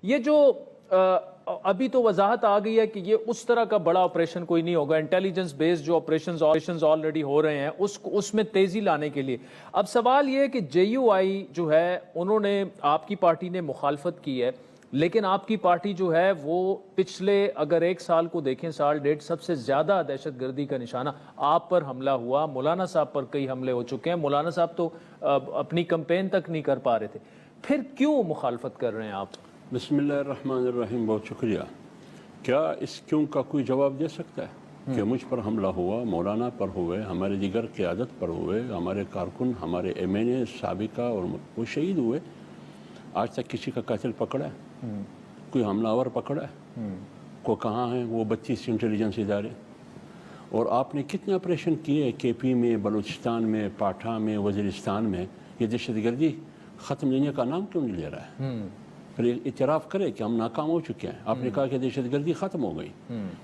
یہ جو ابھی تو وضاحت آ گئی ہے کہ یہ اس طرح کا بڑا آپریشن کوئی نہیں ہوگا، انٹیلیجنس بیسڈ جو آپریشنز آلریڈی ہو رہے ہیں اس میں تیزی لانے کے لیے۔ اب سوال یہ ہے کہ جے یو آئی جو ہے انہوں نے، آپ کی پارٹی نے مخالفت کی ہے، لیکن آپ کی پارٹی جو ہے وہ پچھلے اگر 1 سال کو دیکھیں، سال ڈیڑھ، سب سے زیادہ دہشت گردی کا نشانہ آپ پر حملہ ہوا، مولانا صاحب پر کئی حملے ہو چکے ہیں، مولانا صاحب تو اپنی کمپین تک نہیں کر پا رہے تھے، پھر کیوں مخالفت کر رہے ہیں آپ؟ بسم اللہ الرحمن الرحیم، بہت شکریہ۔ کیا اس کیوں کا کوئی جواب دے سکتا ہے کہ مجھ پر حملہ ہوا، مولانا پر ہوئے، ہمارے دیگر قیادت پر ہوئے، ہمارے کارکن، ہمارے ایم این اے سابقہ اور وہ شہید ہوئے، آج تک کسی کا قاتل پکڑا ہے؟ کوئی حملہ آور پکڑا ہے؟ کو کہاں ہیں وہ 32 انٹیلیجنس ادارے؟ اور آپ نے کتنے آپریشن کیے کے پی میں، بلوچستان میں، پاٹھا میں، وزیرستان میں؟ یہ دہشت گردی ختم لینے کا نام کیوں نہیں لے رہا ہے؟ پھر اعتراف کرے کہ ہم ناکام ہو چکے ہیں۔ آپ نے کہا کہ دہشت گردی ختم ہو گئی،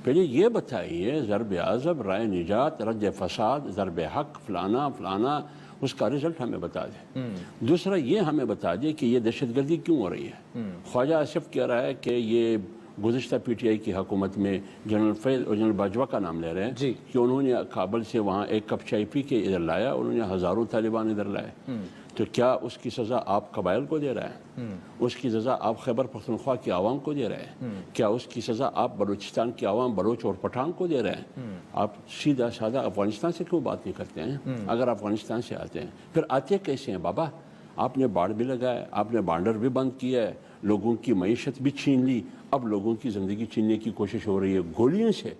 پہلے یہ بتائیے ضرب عضب، رائے نجات، رد فساد، ضرب حق، فلانا فلانا، اس کا رزلٹ ہمیں بتا دیں۔ دوسرا یہ ہمیں بتا دیں کہ یہ دہشت گردی کیوں ہو رہی ہے۔ خواجہ آصف کہہ رہا ہے کہ یہ گزشتہ پی ٹی آئی کی حکومت میں جنرل فیض اور جنرل باجوہ کا نام لے رہے ہیں کہ انہوں نے کابل سے وہاں ایک کپ چائے پی کے ادھر لایا، انہوں نے ہزاروں طالبان ادھر لائے، تو کیا اس کی سزا آپ قبائل کو دے رہے ہیں؟ اس کی سزا آپ خیبر پختونخوا کی عوام کو دے رہے ہیں؟ کیا اس کی سزا آپ بلوچستان کی عوام، بلوچ اور پٹھان کو دے رہے ہیں؟ آپ سیدھا سادہ افغانستان سے کیوں بات نہیں کرتے ہیں؟ اگر افغانستان سے آتے ہیں پھر آتے کیسے ہیں بابا؟ آپ نے باڑ بھی لگایا، آپ نے بانڈر بھی بند کیا ہے، لوگوں کی معیشت بھی چھین لی، اب لوگوں کی زندگی چھیننے کی کوشش ہو رہی ہے گولیوں سے۔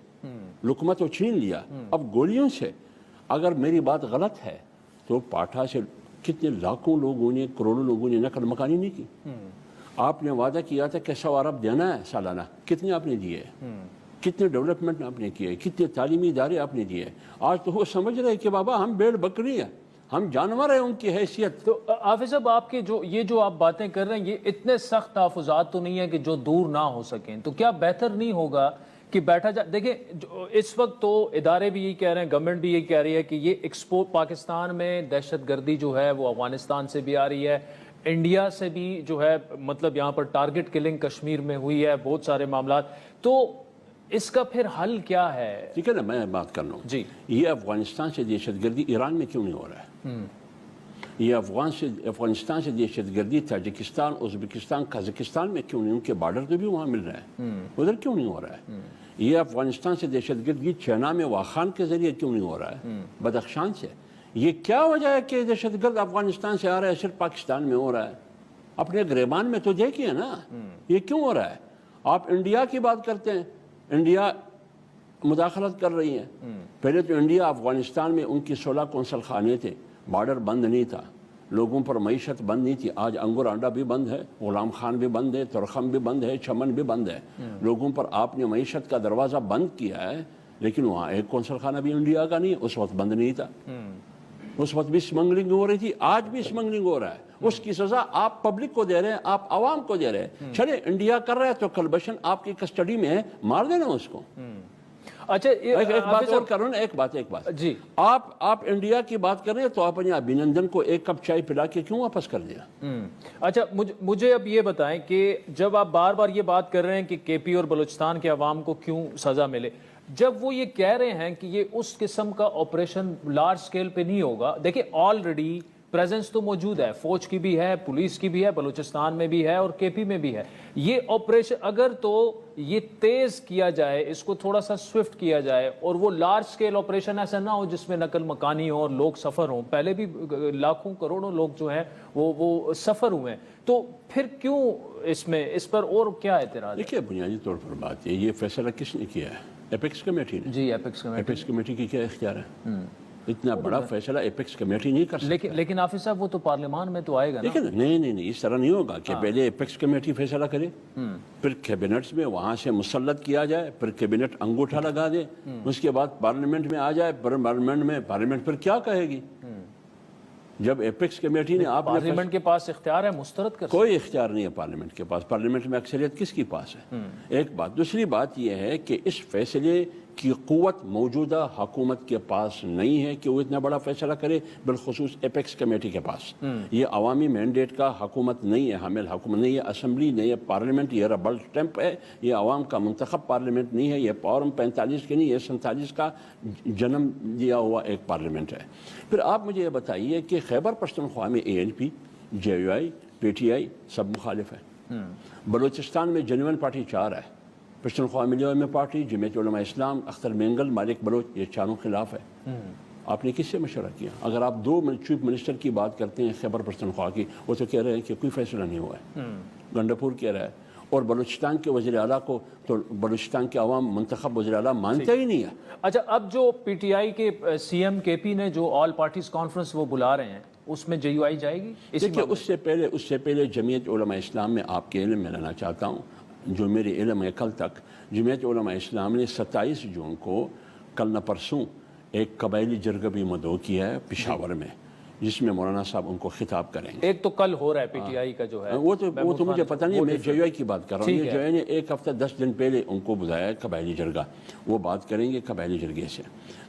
لقمہ تو چھین لیا، اب گولیوں سے۔ اگر میری بات غلط ہے تو پاٹھا سے کتنے لاکھوں لوگوں نے، کروڑوں لوگوں نے نقل مکانی نہیں کی؟ آپ نے وعدہ کیا تھا کہ 100 ارب دینا ہے سالانہ، کتنے آپ نے دیے؟ کتنے ڈیولپمنٹ آپ نے کیے؟ کتنے تعلیمی ادارے آپ نے دیے؟ آج تو وہ سمجھ رہے کہ بابا ہم بھیڑ بکری ہیں، ہم جانور ہیں ان کی حیثیت۔ تو حافظ صاحب، آپ کے جو آپ باتیں کر رہے ہیں یہ اتنے سخت تحفظات تو نہیں ہیں کہ جو دور نہ ہو سکیں، تو کیا بہتر نہیں ہوگا کہ بیٹھا جائے؟ دیکھیں اس وقت تو ادارے بھی یہی کہہ رہے ہیں، گورنمنٹ بھی یہی کہہ رہی ہے کہ یہ ایکسپورٹ، پاکستان میں دہشت گردی جو ہے وہ افغانستان سے بھی آ رہی ہے، انڈیا سے بھی جو ہے، مطلب یہاں پر ٹارگٹ کلنگ کشمیر میں ہوئی ہے، بہت سارے معاملات، تو اس کا پھر حل کیا ہے؟ ٹھیک ہے نا، میں بات کر رہا ہوں جی، یہ افغانستان سے دہشت گردی ایران میں کیوں نہیں ہو رہا ہے؟ یہ افغانستان سے دہشت گردی تاجکستان، ازبکستان، قازقستان میں کیوں نہیں؟ ان کے بارڈر تو بھی وہاں مل رہا ہے، ادھر کیوں نہیں ہو رہا ہے؟ یہ افغانستان سے دہشت گردی چینا میں واخان کے ذریعے کیوں نہیں ہو رہا ہے، بدخشان سے؟ یہ کیا وجہ ہے کہ دہشت گرد افغانستان سے آ رہا ہے صرف پاکستان میں ہو رہا ہے؟ اپنے گریبان میں تو دیکھیے نا یہ کیوں ہو رہا ہے۔ آپ انڈیا کی بات کرتے ہیں، انڈیا مداخلت کر رہی ہے۔ پہلے تو انڈیا افغانستان میں ان کی 16 قونصل خانے تھے، بارڈر بند نہیں تھا، لوگوں پر معیشت بند نہیں تھی۔ آج انگور آنڈا بھی بند ہے، غلام خان بھی بند ہے، ترخم بھی بند ہے، چمن بھی بند ہے، لوگوں پر آپ نے معیشت کا دروازہ بند کیا ہے، لیکن وہاں ایک قونصل خانہ بھی انڈیا کا نہیں، اس وقت بند نہیں تھا، اس وقت بھی اسمگلنگ ہو رہی تھی، آج بھی اسمگلنگ ہو رہا ہے۔ اس کی سزا آپ پبلک کو دے رہے ہیں، آپ عوام کو دے رہے ہیں۔ چلے انڈیا کر رہا ہے تو کلبشن آپ کی کسٹڈی میں ہے، مار دینا اس کو۔ اچھا ایک بات اور کرو نا، ایک بات جی، آپ انڈیا کی بات کر رہے ہیں تو آپ نے ابھینندن کو ایک کپ چائے پلا کے کیوں واپس کر دیا؟ اچھا مجھے اب یہ بتائیں کہ جب آپ بار بار یہ بات کر رہے ہیں کہ کے پی اور بلوچستان کے عوام کو کیوں سزا ملے، جب وہ یہ کہہ رہے ہیں کہ یہ اس قسم کا آپریشن لارج سکیل پہ نہیں ہوگا، دیکھیں آلریڈی پریزنس تو موجود ہے، فوج کی بھی ہے، پولیس کی بھی ہے، بلوچستان میں بھی ہے اور کے پی میں بھی ہے۔ یہ آپریشن اگر تو یہ تیز کیا جائے، اس کو تھوڑا سا سوئفٹ کیا جائے، اور وہ لارج سکیل آپریشن ایسا نہ ہو جس میں نقل مکانی ہو اور لوگ سفر ہوں، پہلے بھی لاکھوں کروڑوں لوگ جو ہیں وہ سفر ہوئے ہیں، تو پھر کیوں اس پر اور کیا اعتراض ہے؟ دیکھیے بنیادی طور پر بات یہ فیصلہ کس نے کیا ہے؟ ایپیکس کمیٹی نے۔ جی، ایپیکس کمیٹی کی کیا اختیار ہے؟ اتنا بڑا فیصلہ ایپیکس کمیٹی نہیں کر سکتی۔ لیکن حافظ صاحب وہ تو پارلیمان میں تو آئے گا نا۔ لیکن نہیں، اس طرح نہیں ہوگا کہ پہلے ایپیکس کمیٹی فیصلہ کرے، پھر کیبنٹس میں وہاں سے مسلط کیا جائے، پھر کیبنٹ انگوٹھا لگا دے، اس کے بعد پارلیمنٹ میں آ جائے، پارلیمنٹ پھر کیا کہے گی؟ جب ایپیکس کمیٹی نے آپ پارلیمنٹ کے پاس اختیار ہے مسترد کر، کوئی اختیار نہیں ہے پارلیمنٹ کے پاس، پارلیمنٹ میں اکثریت کس کی پاس ہے؟ ایک بات۔ دوسری بات یہ ہے کہ اس فیصلے کی قوت موجودہ حکومت کے پاس نہیں ہے کہ وہ اتنا بڑا فیصلہ کرے، بالخصوص ایپیکس کمیٹی کے پاس۔ یہ عوامی مینڈیٹ کا حکومت نہیں ہے، حامل حکومت نہیں ہے، اسمبلی نہیں ہے، پارلیمنٹ یہ ربل اسٹیمپ ہے، یہ عوام کا منتخب پارلیمنٹ نہیں ہے، یہ فارم 45 کے نہیں، یہ 47 کا جنم دیا ہوا ایک پارلیمنٹ ہے۔ پھر آپ مجھے یہ بتائیے کہ خیبر پختونخوا میں ANP، JUI، PTI سب مخالف ہیں۔ بلوچستان میں جنوین پارٹی 4 ہے، پشتونخوا ملی علماء پارٹی، جمعیت علماء اسلام، اختر مینگل، مالک بلوچ، یہ چاروں خلاف ہے۔ آپ نے کس سے مشورہ کیا؟ اگر آپ 2 چیف منسٹر کی بات کرتے ہیں خیبر پختونخوا کی، وہ تو کہہ رہے ہیں کہ کوئی فیصلہ نہیں ہوا ہے، گنڈاپور کہہ رہا ہے، اور بلوچستان کے وزیر اعلیٰ کو تو بلوچستان کے عوام منتخب وزیر اعلیٰ مانتے ہی نہیں ہے۔ اچھا، اب جو PTI کے CM KP نے جو آل پارٹیز کانفرنس وہ بلا رہے ہیں، اس میں JUI جائے گی؟ دیکھیے، اس سے پہلے جمعیت علماء اسلام میں آپ کے علم میں لانا چاہتا ہوں، جو میرے علم ہے کل تک جمعیت علماء اسلام نے 27 جون کو، کل نہ پرسوں، ایک قبائلی جرگہ بھی مدعو کیا ہے پشاور میں، جس میں مولانا صاحب ان کو خطاب کریں گے۔ ایک تو کل ہو رہا ہے PTI کا جو ہے، وہ تو مجھے پتہ نہیں، میں JUI کی بات کر رہا ہوں۔ JUI نے 1 ہفتہ 10 دن پہلے ان کو بلایا ہے قبائلی جرگہ، وہ بات کریں گے قبائلی جرگے سے۔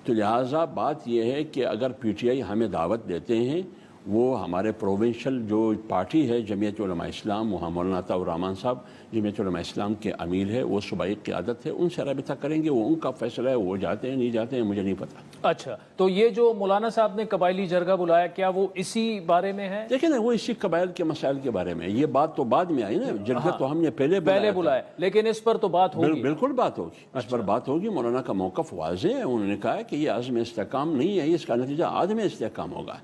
تو لہٰذا بات یہ ہے کہ اگر PTI ہمیں دعوت دیتے ہیں، وہ ہمارے پروونشل جو پارٹی ہے جمعیت علماء اسلام، وہاں مولانا عطاء الرحمن صاحب جمعیت علماء اسلام کے امیر ہے، وہ صوبائی قیادت ہے، ان سے رابطہ کریں گے، وہ ان کا فیصلہ ہے، وہ جاتے ہیں نہیں جاتے ہیں مجھے نہیں پتہ۔ اچھا، تو یہ جو مولانا صاحب نے قبائلی جرگہ بلایا، کیا وہ اسی بارے میں ہے؟ دیکھیں نا، وہ اسی قبائل کے مسائل کے بارے میں، یہ بات تو بعد میں آئی نا، جرگہ تو ہم نے پہلے بلایا، لیکن اس پر تو بات ہوگی۔ بالکل بات ہوگی، اس پر بات ہوگی۔ مولانا کا موقف واضح ہے، انہوں نے کہا کہ یہ عزم استحکام نہیں ہے، اس کا نتیجہ عدم استحکام ہوگا۔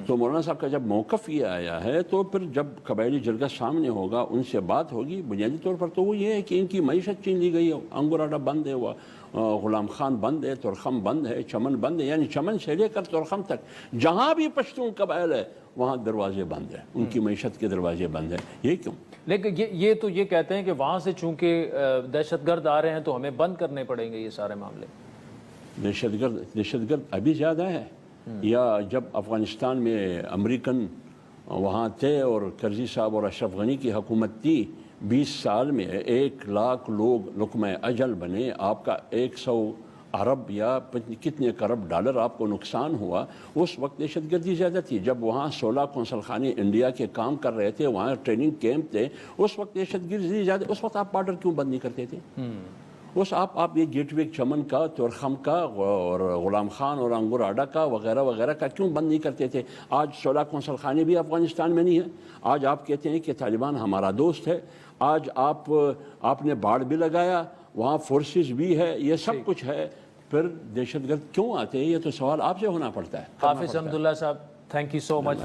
تو مولانا صاحب کا جب موقف یہ آیا ہے، تو پھر جب قبائلی جرگہ سامنے ہوگا، ان سے بات ہوگی۔ بنیادی طور پر تو وہ یہ ہے کہ ان کی معیشت چھین لی گئی ہے، انگوراڈا بند ہے، وہ غلام خان بند ہے، ترخم بند ہے، چمن بند ہے، یعنی چمن سے لے کر ترخم تک جہاں بھی پشتون قبائل ہے وہاں دروازے بند ہیں، ان کی معیشت کے دروازے بند ہیں۔ یہ کیوں؟ لیکن یہ تو یہ کہتے ہیں کہ وہاں سے چونکہ دہشت گرد آ رہے ہیں تو ہمیں بند کرنے پڑیں گے یہ سارے معاملے۔ دہشت گرد ابھی زیادہ ہے، یا جب افغانستان میں امریکن وہاں تھے اور کرزی صاحب اور اشرف غنی کی حکومت تھی، 20 سال میں 1 لاکھ لوگ لقمہ اجل بنے، آپ کا 100 ارب یا کتنے کرب ڈالر آپ کو نقصان ہوا۔ اس وقت دہشت گردی زیادہ تھی، جب وہاں 16 قونصل خانے انڈیا کے کام کر رہے تھے، وہاں ٹریننگ کیمپ تھے، اس وقت دہشت گردی زیادہ۔ اس وقت آپ بارڈر کیوں بند نہیں کرتے تھے؟ آپ یہ گیٹ وے چمن کا، تورخم کا اور غلام خان اور انگور آڈا کا وغیرہ وغیرہ کا کیوں بند نہیں کرتے تھے؟ آج 16 قونصل خانے بھی افغانستان میں نہیں ہیں۔ آج آپ کہتے ہیں کہ طالبان ہمارا دوست ہے، آج آپ نے باڑ بھی لگایا، وہاں فورسز بھی ہے، یہ سب کچھ ہے، پھر دہشت گرد کیوں آتے ہیں؟ یہ تو سوال آپ سے ہونا پڑتا ہے۔ حافظ حمداللہ صاحب، تھینک یو سو مچ۔